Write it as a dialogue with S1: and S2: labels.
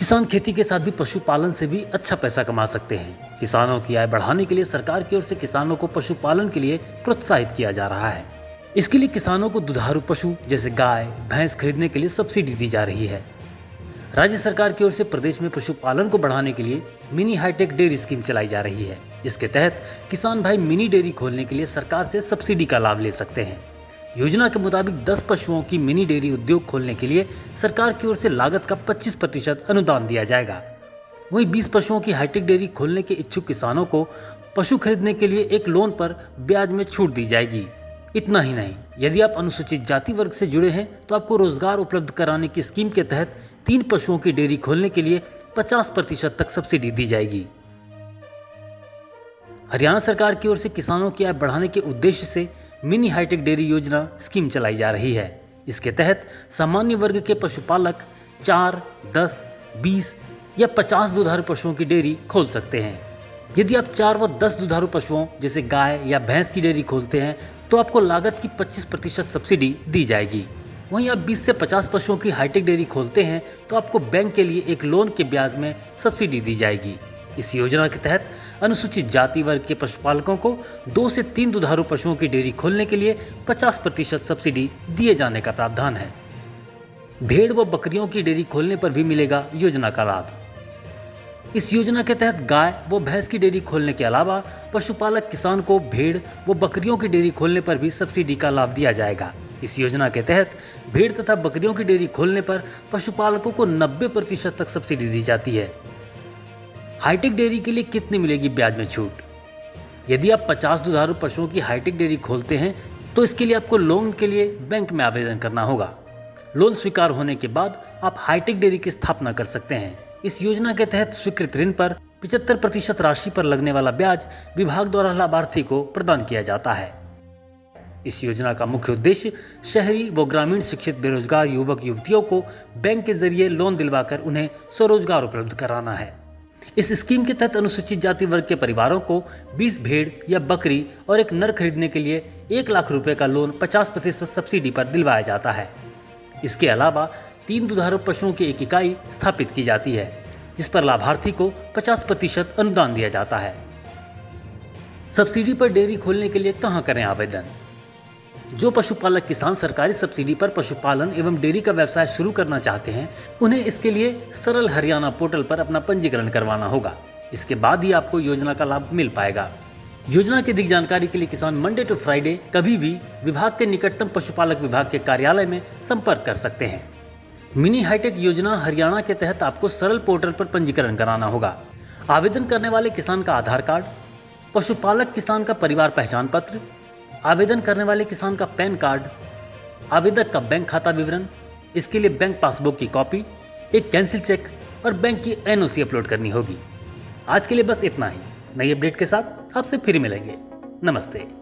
S1: किसान खेती के साथ भी पशुपालन से भी अच्छा पैसा कमा सकते हैं। किसानों की आय बढ़ाने के लिए सरकार की ओर से किसानों को पशुपालन के लिए प्रोत्साहित किया जा रहा है। इसके लिए किसानों को दुधारू पशु जैसे गाय, भैंस खरीदने के लिए सब्सिडी दी जा रही है। राज्य सरकार की ओर से प्रदेश में पशुपालन को बढ़ाने के लिए मिनी हाईटेक डेयरी स्कीम चलाई जा रही है। इसके तहत किसान भाई मिनी डेयरी खोलने के लिए सरकार से सब्सिडी का लाभ ले सकते हैं। योजना के मुताबिक 10 पशुओं की मिनी डेयरी उद्योग खोलने के लिए सरकार की ओर से लागत का 25% अनुदान दिया जाएगा। वहीं 20 पशुओं की हाईटेक डेयरी खोलने के इच्छुक किसानों को पशु खरीदने के लिए एक लोन पर ब्याज में छूट दी जाएगी। इतना ही नहीं, यदि आप अनुसूचित जाति वर्ग से जुड़े हैं तो आपको रोजगार उपलब्ध कराने की स्कीम के तहत 3 पशुओं की डेयरी खोलने के लिए 50% तक सब्सिडी दी जाएगी। हरियाणा सरकार की ओर से किसानों की आय बढ़ाने के उद्देश्य से मिनी हाईटेक डेयरी योजना स्कीम चलाई जा रही है। इसके तहत सामान्य वर्ग के पशुपालक 4, 10, 20 या 50 दुधारू पशुओं की डेयरी खोल सकते हैं। यदि आप 4 व 10 दुधारू पशुओं जैसे गाय या भैंस की डेयरी खोलते हैं तो आपको लागत की 25% सब्सिडी दी जाएगी। वहीं आप 20 से 50 पशुओं की हाईटेक डेयरी खोलते हैं तो आपको बैंक के लिए एक लोन के ब्याज में सब्सिडी दी जाएगी। इस योजना के तहत अनुसूचित जाति वर्ग के पशुपालकों को 2 से 3 दुधारू पशुओं की डेयरी खोलने के लिए 50% सब्सिडी दिए जाने का प्रावधान है। भेड़ व बकरियों की डेयरी खोलने पर भी मिलेगा योजना का लाभ। इस योजना के तहत गाय व भैंस की डेयरी खोलने के अलावा पशुपालक किसान को भेड़ व बकरियों की डेयरी खोलने पर भी सब्सिडी का लाभ दिया जाएगा। इस योजना के तहत भेड़ तथा बकरियों की डेयरी खोलने पर पशुपालकों को 90% तक सब्सिडी दी जाती है। हाईटेक डेयरी के लिए कितनी मिलेगी ब्याज में छूट? यदि आप 50 दुधारू पशुओं की हाईटेक डेयरी खोलते हैं तो इसके लिए आपको लोन के लिए बैंक में आवेदन करना होगा। लोन स्वीकार होने के बाद आप हाईटेक डेयरी की स्थापना कर सकते हैं। इस योजना के तहत स्वीकृत ऋण पर 75% राशि पर लगने वाला ब्याज विभाग द्वारा लाभार्थी को प्रदान किया जाता है। इस योजना का मुख्य उद्देश्य शहरी व ग्रामीण शिक्षित बेरोजगार युवक युवतियों को बैंक के जरिए लोन दिलवाकर उन्हें स्वरोजगार उपलब्ध कराना है। इस स्कीम के तहत अनुसूचित जाति वर्ग के परिवारों को 20 भेड़ या बकरी और एक नर खरीदने के लिए 1 लाख रुपए का लोन 50% सब्सिडी पर दिलवाया जाता है। इसके अलावा 3 दुधारू पशुओं की एक इकाई स्थापित की जाती है, जिस पर लाभार्थी को 50% अनुदान दिया जाता है। सब्सिडी पर डेयरी खोलने के लिए कहां करें आवेदन? जो पशुपालक किसान सरकारी सब्सिडी पर पशुपालन एवं डेयरी का व्यवसाय शुरू करना चाहते हैं, उन्हें इसके लिए सरल हरियाणा पोर्टल पर अपना पंजीकरण करवाना होगा। इसके बाद ही आपको योजना का लाभ मिल पाएगा। योजना की अधिक जानकारी के लिए किसान मंडे टू फ्राइडे कभी भी विभाग के निकटतम पशुपालक विभाग के कार्यालय में संपर्क कर सकते हैं। मिनी हाईटेक योजना हरियाणा के तहत आपको सरल पोर्टल पर पंजीकरण कराना होगा। आवेदन करने वाले किसान का आधार कार्ड, पशुपालक किसान का परिवार पहचान पत्र, आवेदन करने वाले किसान का पैन कार्ड, आवेदक का बैंक खाता विवरण, इसके लिए बैंक पासबुक की कॉपी, एक कैंसिल चेक और बैंक की एनओसी अपलोड करनी होगी। आज के लिए बस इतना ही। नई अपडेट के साथ आपसे फिर मिलेंगे। नमस्ते।